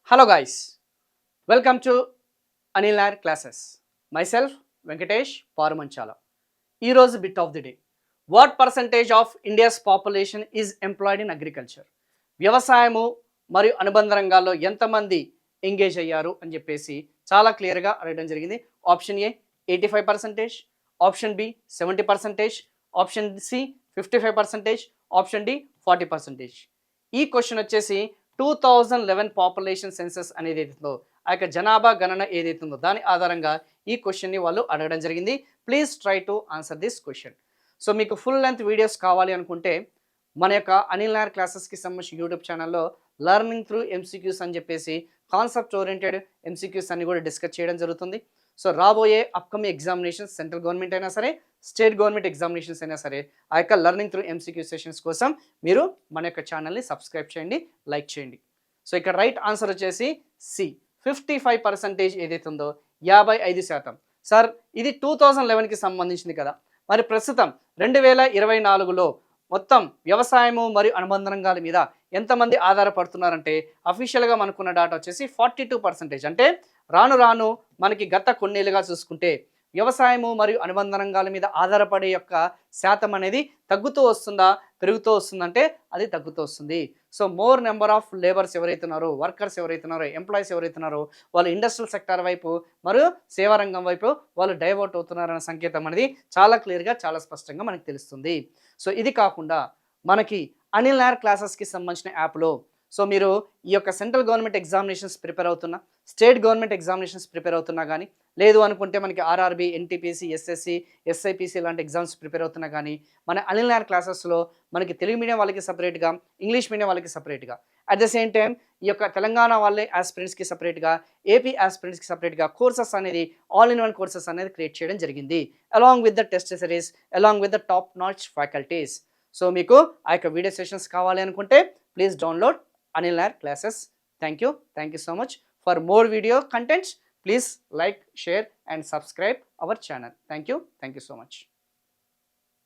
Hello guys, welcome to Anil Nair classes. Myself Venkatesh Parumanchala. Heroes bit of the day. What percentage of India's population is employed in agriculture? వ్యవసాయము మరియు అనుబంధ రంగాల్లో ఎంతమంది engage అయ్యారు అని చెప్పేసి చాలా క్లియర్గా అడగడం జరిగింది. Option A 85%, option B 70%, option C 55%, option D 40%. ఈ క్వశ్చన్ వచ్చేసి 2011 పాపులేషన్ సెన్సస్ అనేది ఏదైతుందో ఆ యొక్క జనాభా గణన ఏదైతుందో దాని ఆధారంగా ఈ క్వశ్చన్ని వాళ్ళు అడగడం జరిగింది. Please try to answer this question. So మీకు ఫుల్ లెంత్ వీడియోస్ కావాలి అనుకుంటే మన యొక్క అనిల్ నాయర్ క్లాసెస్కి సంబంధించి యూట్యూబ్ ఛానల్లో లర్నింగ్ త్రూ ఎంసీక్యూస్ అని చెప్పేసి కాన్సెప్ట్ ఓరియంటెడ్ ఎంసీక్యూస్ అన్ని కూడా డిస్కస్ చేయడం జరుగుతుంది. సో రాబోయే అప్కమింగ్ ఎగ్జామినేషన్స్ సెంట్రల్ గవర్నమెంట్ అయినా సరే స్టేట్ గవర్నమెంట్ ఎగ్జామినేషన్స్ అయినా సరే ఆ యొక్క లర్నింగ్ త్రూ ఎంసీక్యూ సెషన్స్ కోసం మీరు మన యొక్క ఛానల్ని సబ్స్క్రైబ్ చేయండి, లైక్ చేయండి. సో ఇక్కడ రైట్ ఆన్సర్ వచ్చేసి సి 55% ఏదైతే ఉందో 55%. సార్ ఇది 2011కి సంబంధించింది కదా, మరి ప్రస్తుతం 2024లో మొత్తం వ్యవసాయము మరియు అనుబంధ రంగాల మీద ఎంతమంది ఆధారపడుతున్నారంటే అఫీషియల్గా మనకున్న డాటా వచ్చేసి 42%. అంటే రాను రాను మనకి గత కొన్నేళ్ళుగా చూసుకుంటే వ్యవసాయము మరియు అనుబంధ రంగాల మీద ఆధారపడే యొక్క శాతం అనేది తగ్గుతూ వస్తుందా పెరుగుతూ వస్తుందంటే అది తగ్గుతూ వస్తుంది. So more number of labours ఎవరైతే ఉన్నారో, వర్కర్స్ ఎవరైతే ఉన్నారో, ఎంప్లాయీస్ ఎవరైతే ఉన్నారో వాళ్ళు ఇండస్ట్రియల్ సెక్టార్ వైపు మరియు సేవా రంగం వైపు వాళ్ళు డైవర్ట్ అవుతున్నారన్న సంకేతం అనేది చాలా క్లియర్గా చాలా స్పష్టంగా మనకు తెలుస్తుంది. సో ఇది కాకుండా మనకి అనిల్ నాయర్ క్లాసెస్కి సంబంధించిన యాప్లో సో మీరు ఈ యొక్క సెంట్రల్ గవర్నమెంట్ ఎగ్జామినేషన్స్ ప్రిపేర్ అవుతున్నా, స్టేట్ గవర్నమెంట్ ఎగ్జామినేషన్స్ ప్రిపేర్ అవుతున్నా కానీ, లేదు అనుకుంటే మనకి ఆర్ఆర్బీ, ఎన్టీపీసీ, ఎస్ఎస్సి, ఎస్ఐపిసి లాంటి ఎగ్జామ్స్ ప్రిపేర్ అవుతున్నా కానీ మన అనిల్ నాయర్ క్లాసెస్లో మనకి తెలుగు మీడియం వాళ్ళకి సపరేట్గా, ఇంగ్లీష్ మీడియం వాళ్ళకి సపరేట్గా, అట్ ద సేమ్ టైం ఈ యొక్క తెలంగాణ వాళ్ళే ఆస్పిరెంట్స్కి సపరేట్గా, ఏపీ ఆస్పిరెంట్స్కి సపరేట్గా కోర్సెస్ అనేది ఆల్ ఇన్ వన్ కోర్సెస్ అనేది క్రియేట్ చేయడం జరిగింది, along with the test series, along with the top notch faculties. So మీకు ఆ యొక్క వీడియో సెషన్స్ కావాలి అనుకుంటే please download Anil Nair classes. Thank you so much. For more video contents, please like, share and subscribe our channel. Thank you so much.